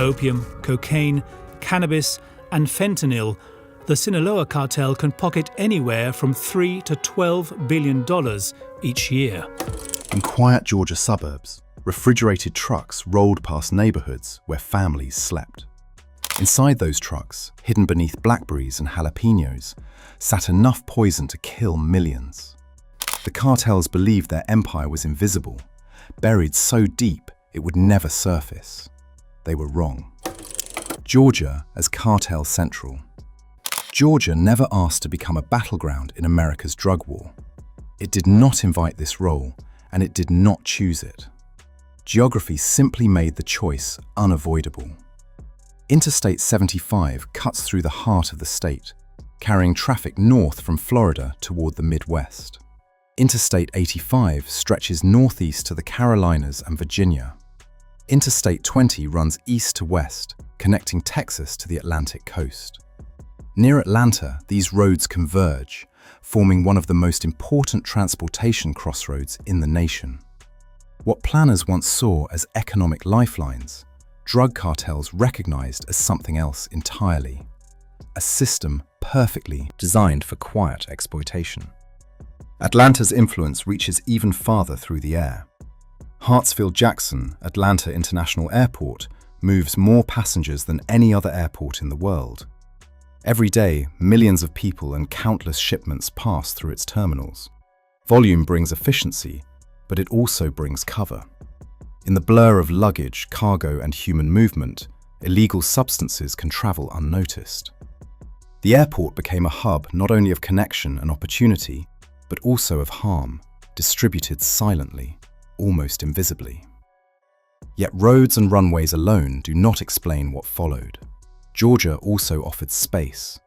Opium, cocaine, cannabis, and fentanyl, the Sinaloa cartel can pocket anywhere from $3 to $12 billion each year. In quiet Georgia suburbs, refrigerated trucks rolled past neighborhoods where families slept. Inside those trucks, hidden beneath blackberries and jalapeños, sat enough poison to kill millions. The cartels believed their empire was invisible, buried so deep it would never surface. They were wrong. Georgia as cartel central. Georgia never asked to become a battleground in America's drug war. It did not invite this role, and it did not choose it. Geography simply made the choice unavoidable. Interstate 75 cuts through the heart of the state, carrying traffic north from Florida toward the Midwest. Interstate 85 stretches northeast to the Carolinas and Virginia. Interstate 20 runs east to west, connecting Texas to the Atlantic coast. Near Atlanta, these roads converge, forming one of the most important transportation crossroads in the nation. What planners once saw as economic lifelines, drug cartels recognized as something else entirely. A system perfectly designed for quiet exploitation. Atlanta's influence reaches even farther through the air. Hartsfield-Jackson Atlanta International Airport moves more passengers than any other airport in the world. Every day, millions of people and countless shipments pass through its terminals. Volume brings efficiency, but it also brings cover. In the blur of luggage, cargo, and human movement, illegal substances can travel unnoticed. The airport became a hub not only of connection and opportunity, but also of harm, distributed silently, almost invisibly. Yet roads and runways alone do not explain what followed. Georgia also offered space.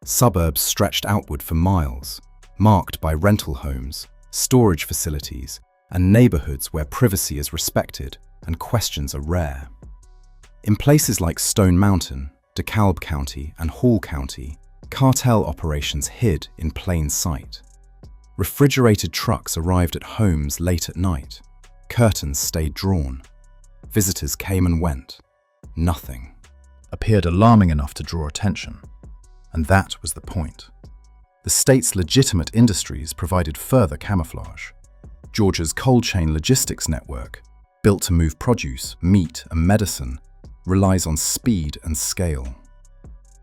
Suburbs stretched outward for miles, marked by rental homes, storage facilities, and neighborhoods where privacy is respected and questions are rare. In places like Stone Mountain, DeKalb County, and Hall County, cartel operations hid in plain sight. Refrigerated trucks arrived at homes late at night. Curtains stayed drawn. Visitors came and went. Nothing appeared alarming enough to draw attention. And that was the point. The state's legitimate industries provided further camouflage. Georgia's cold chain logistics network, built to move produce, meat, and medicine, relies on speed and scale.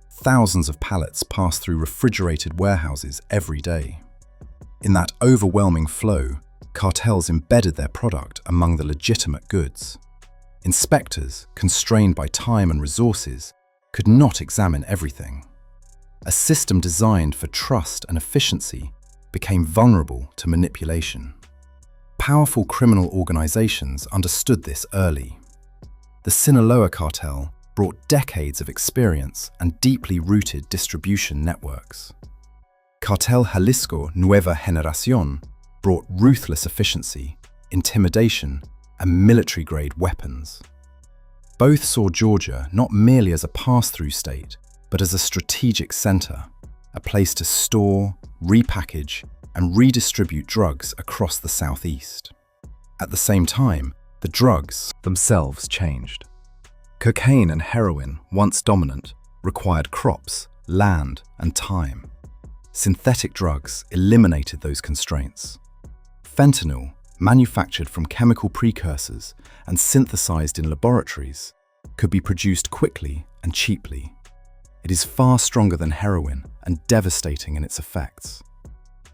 Thousands of pallets pass through refrigerated warehouses every day. In that overwhelming flow, cartels embedded their product among the legitimate goods. Inspectors, constrained by time and resources, could not examine everything. A system designed for trust and efficiency became vulnerable to manipulation. Powerful criminal organizations understood this early. The Sinaloa cartel brought decades of experience and deeply rooted distribution networks. Cartel Jalisco Nueva Generación brought ruthless efficiency, intimidation, and military-grade weapons. Both saw Georgia not merely as a pass-through state, but as a strategic center, a place to store, repackage, and redistribute drugs across the southeast. At the same time, the drugs themselves changed. Cocaine and heroin, once dominant, required crops, land, and time. Synthetic drugs eliminated those constraints. Fentanyl, manufactured from chemical precursors and synthesized in laboratories, could be produced quickly and cheaply. It is far stronger than heroin and devastating in its effects.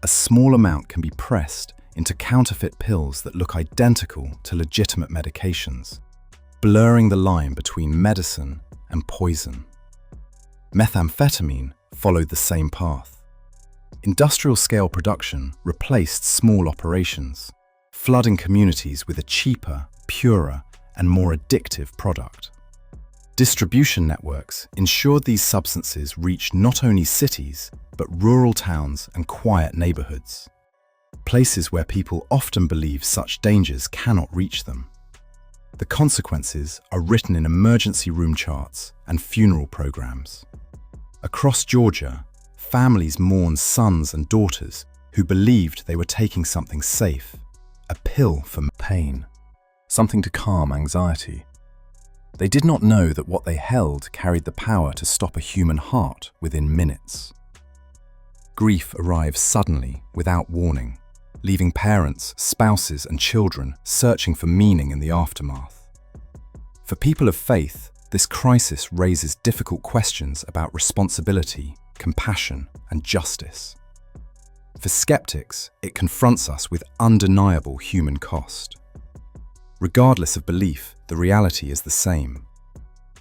A small amount can be pressed into counterfeit pills that look identical to legitimate medications, blurring the line between medicine and poison. Methamphetamine followed the same path. Industrial-scale production replaced small operations, flooding communities with a cheaper, purer, and more addictive product. Distribution networks ensured these substances reached not only cities, but rural towns and quiet neighborhoods, places where people often believe such dangers cannot reach them. The consequences are written in emergency room charts and funeral programs. Across Georgia, families mourn sons and daughters who believed they were taking something safe, a pill for pain, something to calm anxiety. They did not know that what they held carried the power to stop a human heart within minutes. Grief arrives suddenly, without warning, leaving parents, spouses, and children searching for meaning in the aftermath. For people of faith, this crisis raises difficult questions about responsibility, compassion, and justice. For skeptics, it confronts us with undeniable human cost. Regardless of belief, the reality is the same.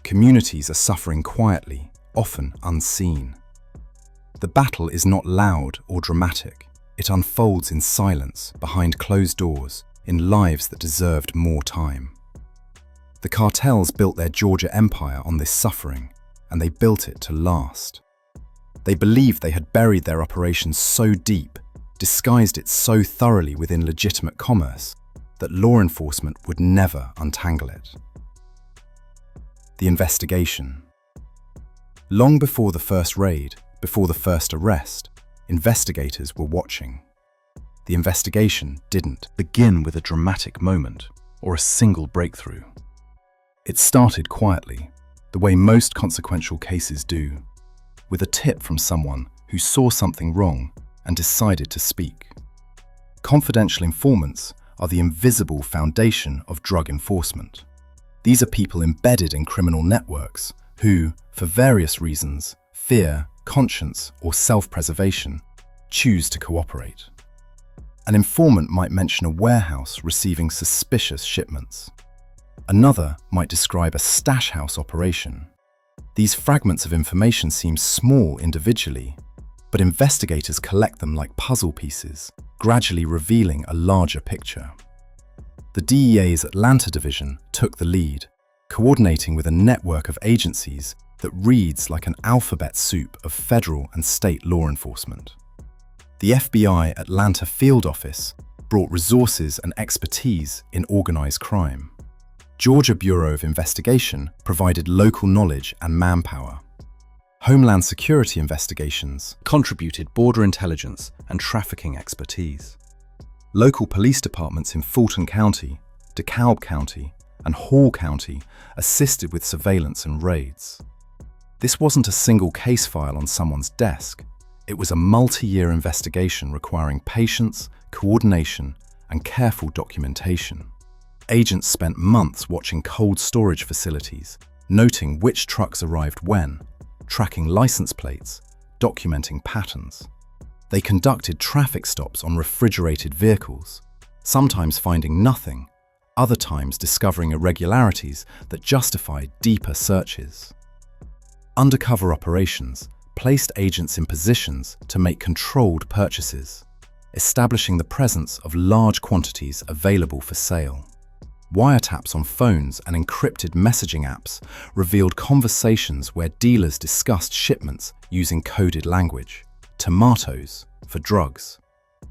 Communities are suffering quietly, often unseen. The battle is not loud or dramatic. It unfolds in silence, behind closed doors, in lives that deserved more time. The cartels built their Georgia empire on this suffering, and they built it to last. They believed they had buried their operations so deep, disguised it so thoroughly within legitimate commerce, that law enforcement would never untangle it. The investigation. Long before the first raid, before the first arrest, investigators were watching. The investigation didn't begin with a dramatic moment or a single breakthrough. It started quietly, the way most consequential cases do, with a tip from someone who saw something wrong and decided to speak. Confidential informants are the invisible foundation of drug enforcement. These are people embedded in criminal networks who, for various reasons, fear, conscience, or self-preservation, choose to cooperate. An informant might mention a warehouse receiving suspicious shipments. Another might describe a stash house operation. These fragments of information seem small individually, but investigators collect them like puzzle pieces, gradually revealing a larger picture. The DEA's Atlanta division took the lead, coordinating with a network of agencies that reads like an alphabet soup of federal and state law enforcement. The FBI Atlanta field office brought resources and expertise in organized crime. Georgia Bureau of Investigation provided local knowledge and manpower. Homeland Security investigations contributed border intelligence and trafficking expertise. Local police departments in Fulton County, DeKalb County, and Hall County assisted with surveillance and raids. This wasn't a single case file on someone's desk. It was a multi-year investigation requiring patience, coordination, and careful documentation. Agents spent months watching cold storage facilities, noting which trucks arrived when, tracking license plates, documenting patterns. They conducted traffic stops on refrigerated vehicles, sometimes finding nothing, other times discovering irregularities that justified deeper searches. Undercover operations placed agents in positions to make controlled purchases, establishing the presence of large quantities available for sale. Wiretaps on phones and encrypted messaging apps revealed conversations where dealers discussed shipments using coded language. Tomatoes for drugs,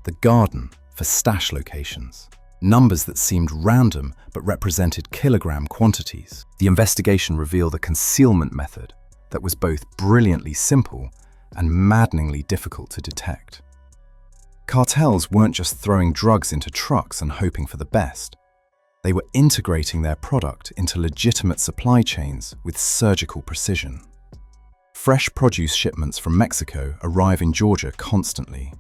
the garden for stash locations. Numbers that seemed random but represented kilogram quantities. The investigation revealed a concealment method that was both brilliantly simple and maddeningly difficult to detect. Cartels weren't just throwing drugs into trucks and hoping for the best. They were integrating their product into legitimate supply chains with surgical precision. Fresh produce shipments from Mexico arrive in Georgia constantly.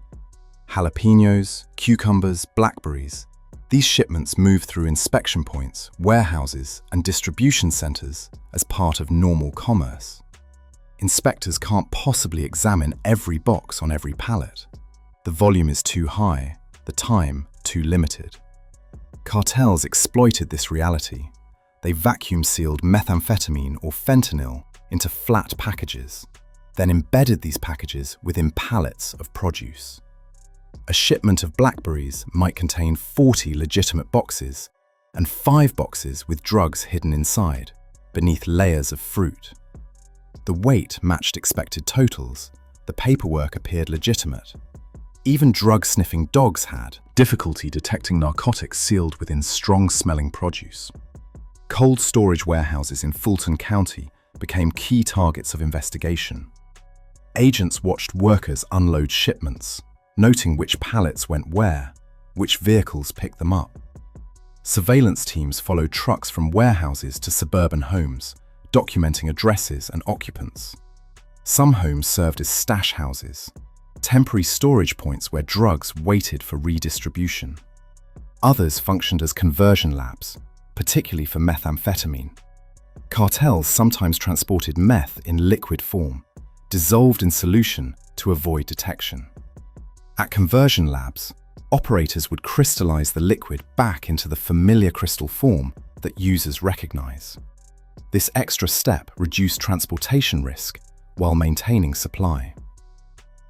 Jalapeños, cucumbers, blackberries. These shipments move through inspection points, warehouses, and distribution centers as part of normal commerce. Inspectors can't possibly examine every box on every pallet. The volume is too high, the time too limited. Cartels exploited this reality. They vacuum-sealed methamphetamine or fentanyl into flat packages, then embedded these packages within pallets of produce. A shipment of blackberries might contain 40 legitimate boxes and 5 boxes with drugs hidden inside, beneath layers of fruit. The weight matched expected totals, the paperwork appeared legitimate. Even drug-sniffing dogs had difficulty detecting narcotics sealed within strong-smelling produce. Cold storage warehouses in Fulton County became key targets of investigation. Agents watched workers unload shipments, noting which pallets went where, which vehicles picked them up. Surveillance teams followed trucks from warehouses to suburban homes, documenting addresses and occupants. Some homes served as stash houses, temporary storage points where drugs waited for redistribution. Others functioned as conversion labs, particularly for methamphetamine. Cartels sometimes transported meth in liquid form, dissolved in solution to avoid detection. At conversion labs, operators would crystallize the liquid back into the familiar crystal form that users recognize. This extra step reduced transportation risk while maintaining supply.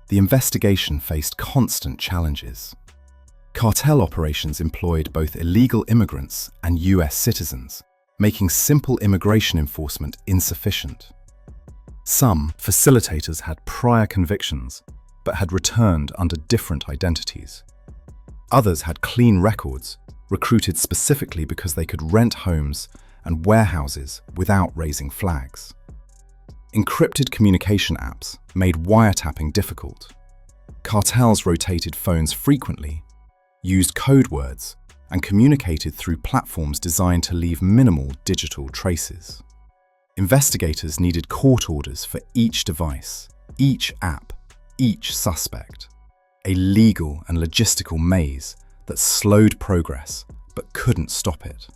The investigation faced constant challenges. Cartel operations employed both illegal immigrants and US citizens, making simple immigration enforcement insufficient. Some facilitators had prior convictions, but had returned under different identities. Others had clean records, recruited specifically because they could rent homes and warehouses without raising flags. Encrypted communication apps made wiretapping difficult. Cartels rotated phones frequently, used code words, and communicated through platforms designed to leave minimal digital traces. Investigators needed court orders for each device, each app, each suspect. A legal and logistical maze that slowed progress but couldn't stop it.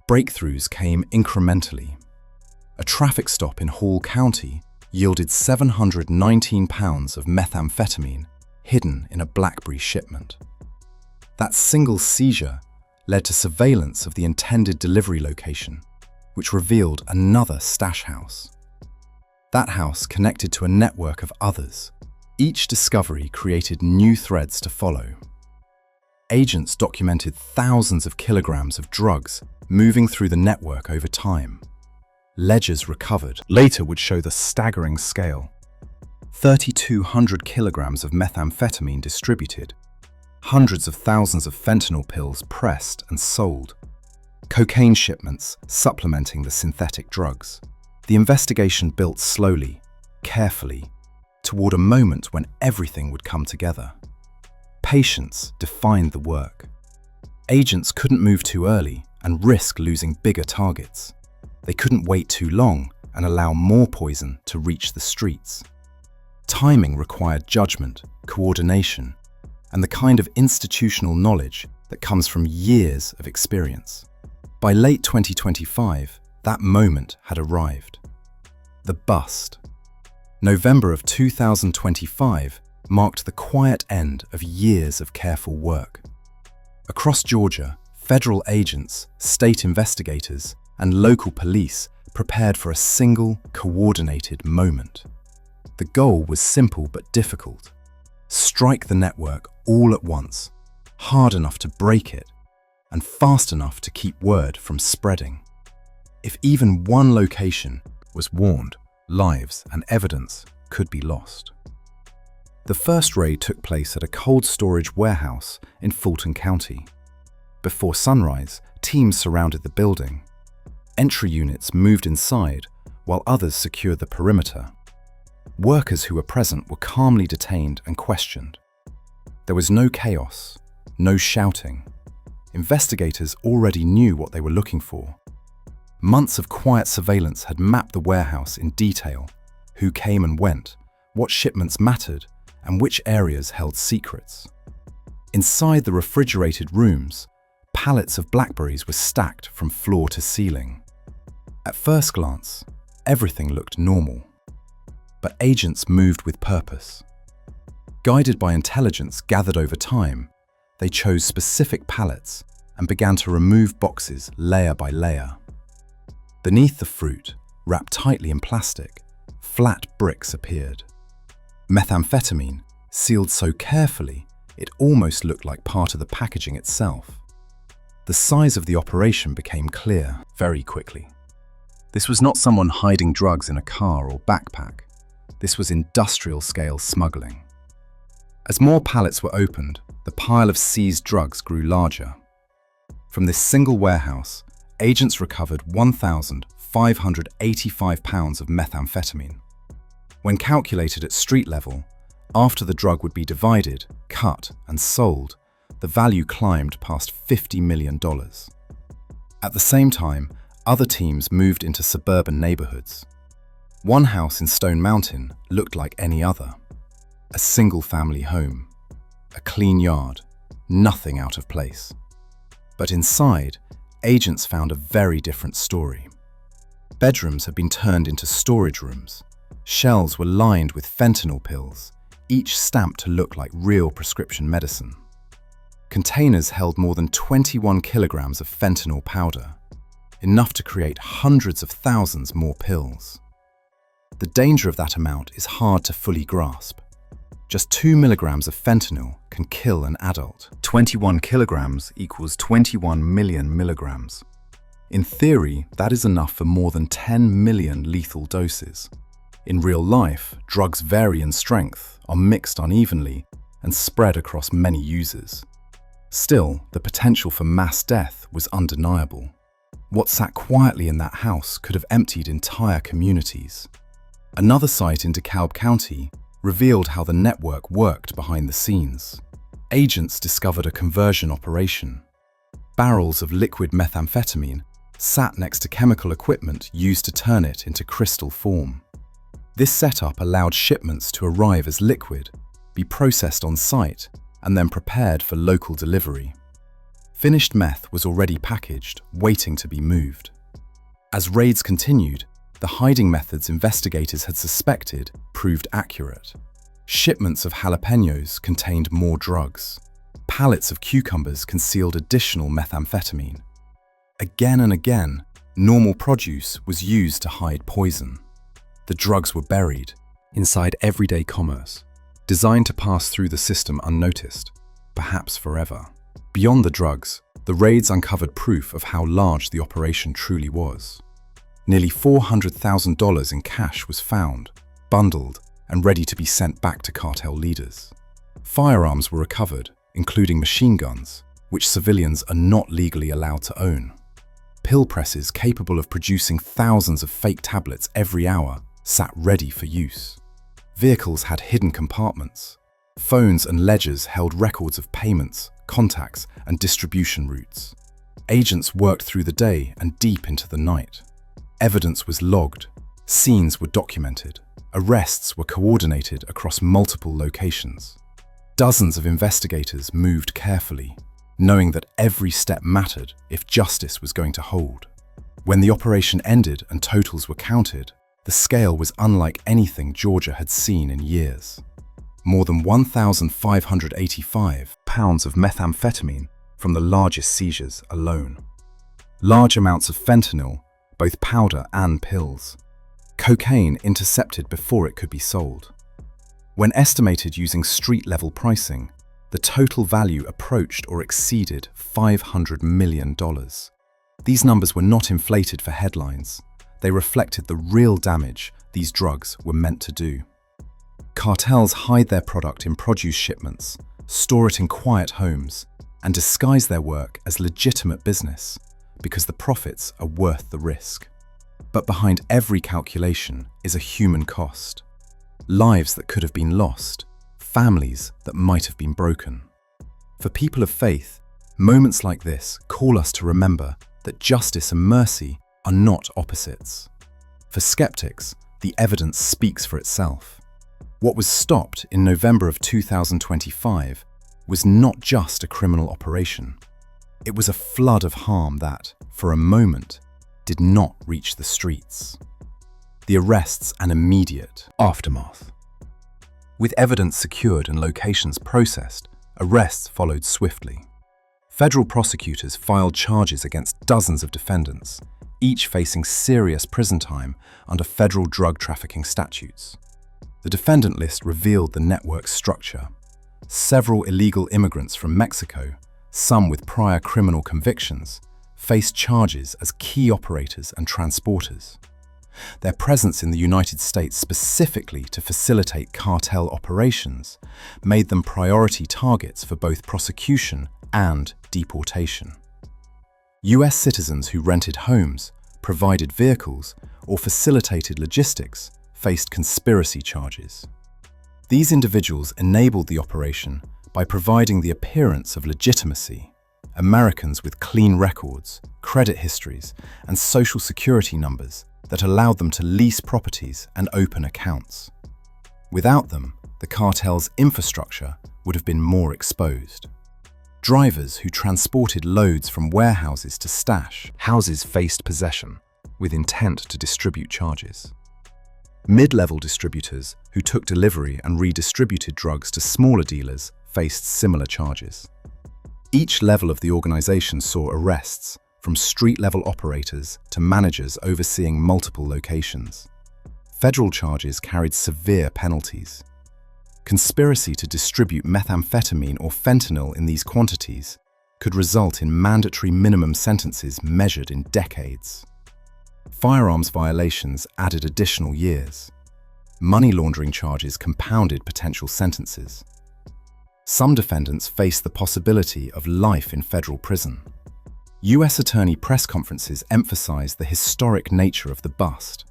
Breakthroughs came incrementally. A traffic stop in Hall County yielded 719 pounds of methamphetamine hidden in a blackberry shipment. That single seizure led to surveillance of the intended delivery location, which revealed another stash house. That house connected to a network of others. Each discovery created new threads to follow. Agents documented thousands of kilograms of drugs moving through the network over time. Ledgers recovered later would show the staggering scale. 3,200 kilograms of methamphetamine distributed, hundreds of thousands of fentanyl pills pressed and sold, cocaine shipments supplementing the synthetic drugs. The investigation built slowly, carefully, toward a moment when everything would come together. Patience defined the work. Agents couldn't move too early and risk losing bigger targets. They couldn't wait too long and allow more poison to reach the streets. Timing required judgment, coordination, and the kind of institutional knowledge that comes from years of experience. By late 2025, that moment had arrived. The bust. November of 2025 marked the quiet end of years of careful work. Across Georgia, federal agents, state investigators, and local police prepared for a single, coordinated moment. The goal was simple but difficult. Strike the network all at once, hard enough to break it, and fast enough to keep word from spreading. If even one location was warned, lives and evidence could be lost. The first raid took place at a cold storage warehouse in Fulton County. Before sunrise, teams surrounded the building. Entry units moved inside, while others secured the perimeter. Workers who were present were calmly detained and questioned. There was no chaos, no shouting. Investigators already knew what they were looking for. Months of quiet surveillance had mapped the warehouse in detail: who came and went, what shipments mattered, and which areas held secrets. Inside the refrigerated rooms, pallets of blackberries were stacked from floor to ceiling. At first glance, everything looked normal. But agents moved with purpose. Guided by intelligence gathered over time, they chose specific pallets and began to remove boxes layer by layer. Beneath the fruit, wrapped tightly in plastic, flat bricks appeared. Methamphetamine, sealed so carefully it almost looked like part of the packaging itself. The size of the operation became clear very quickly. This was not someone hiding drugs in a car or backpack. This was industrial-scale smuggling. As more pallets were opened, the pile of seized drugs grew larger. From this single warehouse, agents recovered 1,585 pounds of methamphetamine. When calculated at street level, after the drug would be divided, cut, and sold, the value climbed past $50 million. At the same time, other teams moved into suburban neighborhoods. One house in Stone Mountain looked like any other. A single-family home, a clean yard, nothing out of place. But inside, agents found a very different story. Bedrooms had been turned into storage rooms. Shelves were lined with fentanyl pills, each stamped to look like real prescription medicine. Containers held more than 21 kilograms of fentanyl powder, enough to create hundreds of thousands more pills. The danger of that amount is hard to fully grasp. Just 2 milligrams of fentanyl can kill an adult. 21 kilograms equals 21 million milligrams. In theory, that is enough for more than 10 million lethal doses. In real life, drugs vary in strength, are mixed unevenly, and spread across many users. Still, the potential for mass death was undeniable. What sat quietly in that house could have emptied entire communities. Another site in DeKalb County revealed how the network worked behind the scenes. Agents discovered a conversion operation. Barrels of liquid methamphetamine sat next to chemical equipment used to turn it into crystal form. This setup allowed shipments to arrive as liquid, be processed on site, and then prepared for local delivery. Finished meth was already packaged, waiting to be moved. As raids continued, the hiding methods investigators had suspected proved accurate. Shipments of jalapeños contained more drugs. Pallets of cucumbers concealed additional methamphetamine. Again and again, normal produce was used to hide poison. The drugs were buried inside everyday commerce, designed to pass through the system unnoticed, perhaps forever. Beyond the drugs, the raids uncovered proof of how large the operation truly was. Nearly $400,000 in cash was found, bundled, and ready to be sent back to cartel leaders. Firearms were recovered, including machine guns, which civilians are not legally allowed to own. Pill presses capable of producing thousands of fake tablets every hour sat ready for use. Vehicles had hidden compartments. Phones and ledgers held records of payments, contacts, and distribution routes. Agents worked through the day and deep into the night. Evidence was logged. Scenes were documented. Arrests were coordinated across multiple locations. Dozens of investigators moved carefully, knowing that every step mattered if justice was going to hold. When the operation ended and totals were counted, the scale was unlike anything Georgia had seen in years. More than 1,585 pounds of methamphetamine from the largest seizures alone. Large amounts of fentanyl, both powder and pills. Cocaine intercepted before it could be sold. When estimated using street-level pricing, the total value approached or exceeded $500 million. These numbers were not inflated for headlines. They reflected the real damage these drugs were meant to do. Cartels hide their product in produce shipments, store it in quiet homes, and disguise their work as legitimate business because the profits are worth the risk. But behind every calculation is a human cost. Lives that could have been lost, families that might have been broken. For people of faith, moments like this call us to remember that justice and mercy are not opposites. For skeptics, the evidence speaks for itself. What was stopped in November of 2025 was not just a criminal operation. It was a flood of harm that, for a moment, did not reach the streets. The arrests and immediate aftermath. With evidence secured and locations processed, arrests followed swiftly. Federal prosecutors filed charges against dozens of defendants, each facing serious prison time under federal drug trafficking statutes. The defendant list revealed the network's structure. Several illegal immigrants from Mexico, some with prior criminal convictions, faced charges as key operators and transporters. Their presence in the United States specifically to facilitate cartel operations made them priority targets for both prosecution and deportation. US citizens who rented homes, provided vehicles, or facilitated logistics faced conspiracy charges. These individuals enabled the operation by providing the appearance of legitimacy, Americans with clean records, credit histories, and social security numbers that allowed them to lease properties and open accounts. Without them, the cartel's infrastructure would have been more exposed. Drivers who transported loads from warehouses to stash houses faced possession, with intent to distribute charges. Mid-level distributors who took delivery and redistributed drugs to smaller dealers faced similar charges. Each level of the organization saw arrests, from street-level operators to managers overseeing multiple locations. Federal charges carried severe penalties. Conspiracy to distribute methamphetamine or fentanyl in these quantities could result in mandatory minimum sentences measured in decades. Firearms violations added additional years. Money laundering charges compounded potential sentences. Some defendants faced the possibility of life in federal prison. U.S. Attorney press conferences emphasized the historic nature of the bust.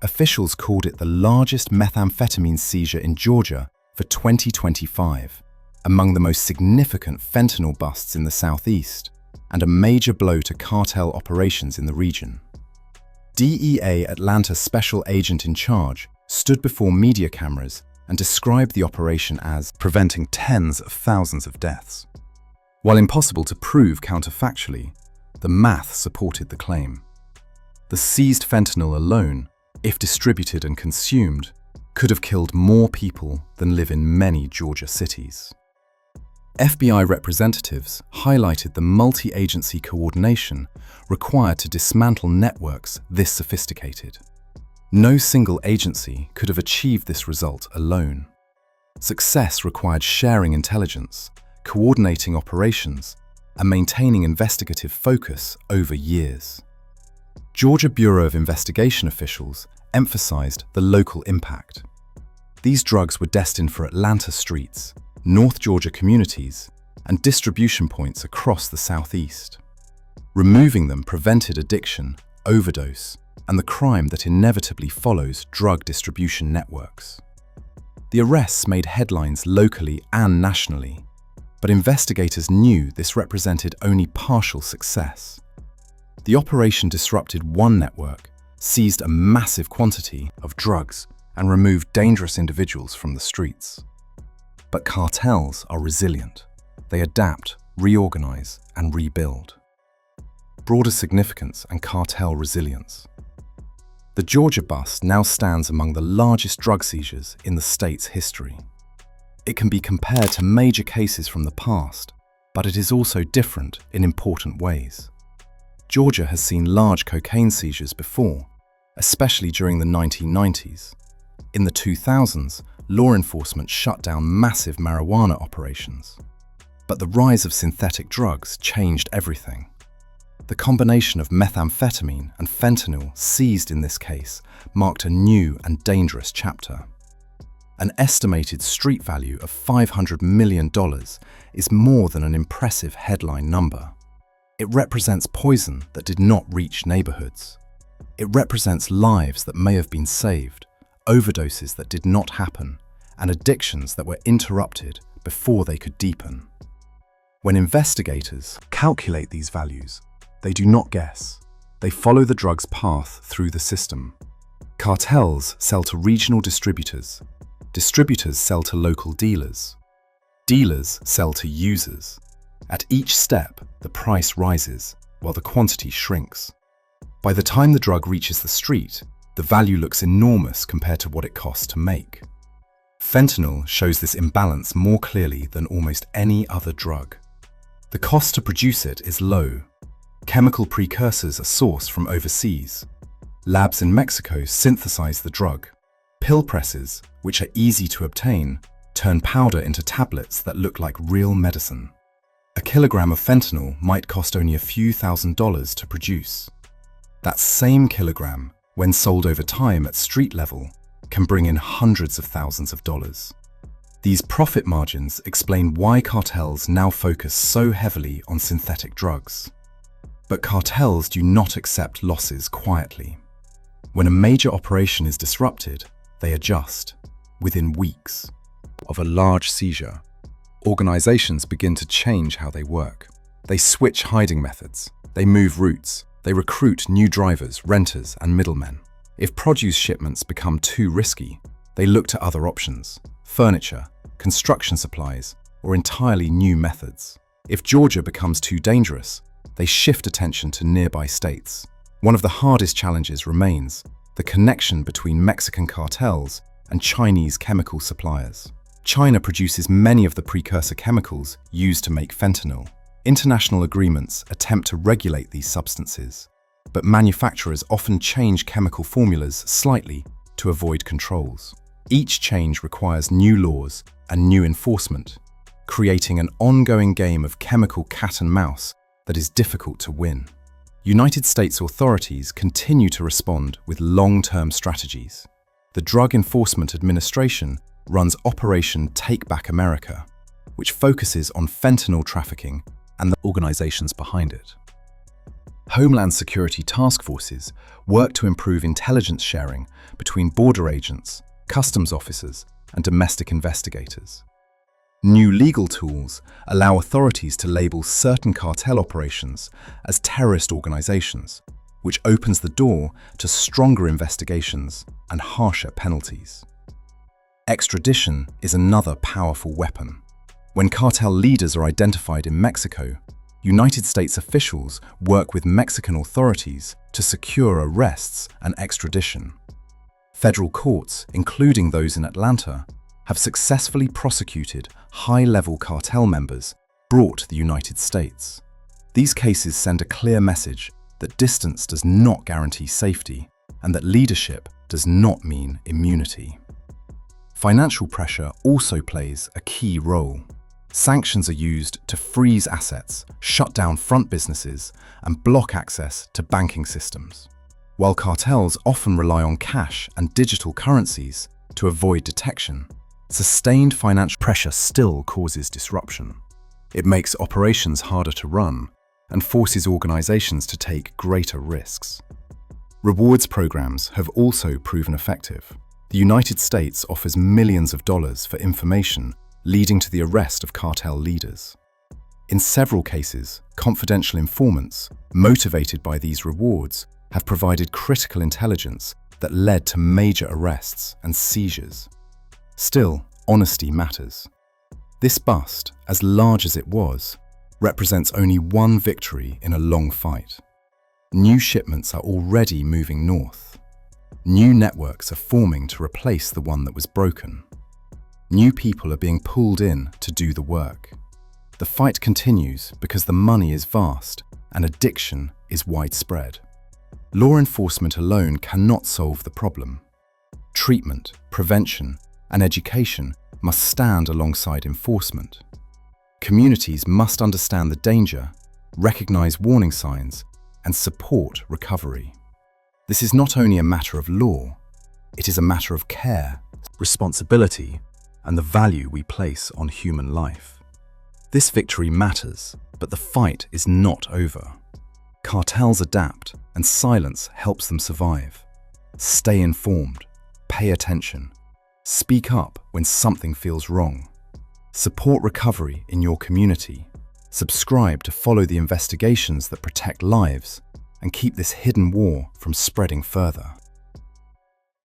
Officials called it the largest methamphetamine seizure in Georgia for 2025, among the most significant fentanyl busts in the Southeast, and a major blow to cartel operations in the region. DEA Atlanta special agent in charge stood before media cameras and described the operation as preventing tens of thousands of deaths. While impossible to prove counterfactually, the math supported the claim. The seized fentanyl alone, if distributed and consumed, could have killed more people than live in many Georgia cities. FBI representatives highlighted the multi-agency coordination required to dismantle networks this sophisticated. No single agency could have achieved this result alone. Success required sharing intelligence, coordinating operations, and maintaining investigative focus over years. Georgia Bureau of Investigation officials emphasized the local impact. These drugs were destined for Atlanta streets, North Georgia communities, and distribution points across the Southeast. Removing them prevented addiction, overdose, and the crime that inevitably follows drug distribution networks. The arrests made headlines locally and nationally, but investigators knew this represented only partial success. The operation disrupted one network, seized a massive quantity of drugs, and removed dangerous individuals from the streets. But cartels are resilient. They adapt, reorganize, and rebuild. Broader significance and cartel resilience. The Georgia bust now stands among the largest drug seizures in the state's history. It can be compared to major cases from the past, but it is also different in important ways. Georgia has seen large cocaine seizures before, especially during the 1990s. In the 2000s, law enforcement shut down massive marijuana operations. But the rise of synthetic drugs changed everything. The combination of methamphetamine and fentanyl seized in this case marked a new and dangerous chapter. An estimated street value of $500 million is more than an impressive headline number. It represents poison that did not reach neighborhoods. It represents lives that may have been saved, overdoses that did not happen, and addictions that were interrupted before they could deepen. When investigators calculate these values, they do not guess. They follow the drug's path through the system. Cartels sell to regional distributors. Distributors sell to local dealers. Dealers sell to users. At each step, the price rises, while the quantity shrinks. By the time the drug reaches the street, the value looks enormous compared to what it costs to make. Fentanyl shows this imbalance more clearly than almost any other drug. The cost to produce it is low. Chemical precursors are sourced from overseas. Labs in Mexico synthesize the drug. Pill presses, which are easy to obtain, turn powder into tablets that look like real medicine. A kilogram of fentanyl might cost only a few $1,000s to produce. That same kilogram, when sold over time at street level, can bring in hundreds of thousands of dollars. These profit margins explain why cartels now focus so heavily on synthetic drugs. But cartels do not accept losses quietly. When a major operation is disrupted, they adjust. Within weeks of a large seizure, organizations begin to change how they work. They switch hiding methods. They move routes. They recruit new drivers, renters, and middlemen. If produce shipments become too risky, they look to other options: furniture, construction supplies, or entirely new methods. If Georgia becomes too dangerous, they shift attention to nearby states. One of the hardest challenges remains the connection between Mexican cartels and Chinese chemical suppliers. China produces many of the precursor chemicals used to make fentanyl. International agreements attempt to regulate these substances, but manufacturers often change chemical formulas slightly to avoid controls. Each change requires new laws and new enforcement, creating an ongoing game of chemical cat and mouse that is difficult to win. United States authorities continue to respond with long-term strategies. The Drug Enforcement Administration runs Operation Take Back America, which focuses on fentanyl trafficking and the organizations behind it. Homeland Security task forces work to improve intelligence sharing between border agents, customs officers, and domestic investigators. New legal tools allow authorities to label certain cartel operations as terrorist organizations, which opens the door to stronger investigations and harsher penalties. Extradition is another powerful weapon. When cartel leaders are identified in Mexico, United States officials work with Mexican authorities to secure arrests and extradition. Federal courts, including those in Atlanta, have successfully prosecuted high-level cartel members brought to the United States. These cases send a clear message that distance does not guarantee safety and that leadership does not mean immunity. Financial pressure also plays a key role. Sanctions are used to freeze assets, shut down front businesses, and block access to banking systems. While cartels often rely on cash and digital currencies to avoid detection, sustained financial pressure still causes disruption. It makes operations harder to run and forces organizations to take greater risks. Rewards programs have also proven effective. The United States offers millions of dollars for information leading to the arrest of cartel leaders. In several cases, confidential informants, motivated by these rewards, have provided critical intelligence that led to major arrests and seizures. Still, honesty matters. This bust, as large as it was, represents only one victory in a long fight. New shipments are already moving north. New networks are forming to replace the one that was broken. New people are being pulled in to do the work. The fight continues because the money is vast and addiction is widespread. Law enforcement alone cannot solve the problem. Treatment, prevention, and education must stand alongside enforcement. Communities must understand the danger, recognize warning signs, and support recovery. This is not only a matter of law, it is a matter of care, responsibility, and the value we place on human life. This victory matters, but the fight is not over. Cartels adapt, and silence helps them survive. Stay informed, pay attention, speak up when something feels wrong. Support recovery in your community. Subscribe to follow the investigations that protect lives and keep this hidden war from spreading further.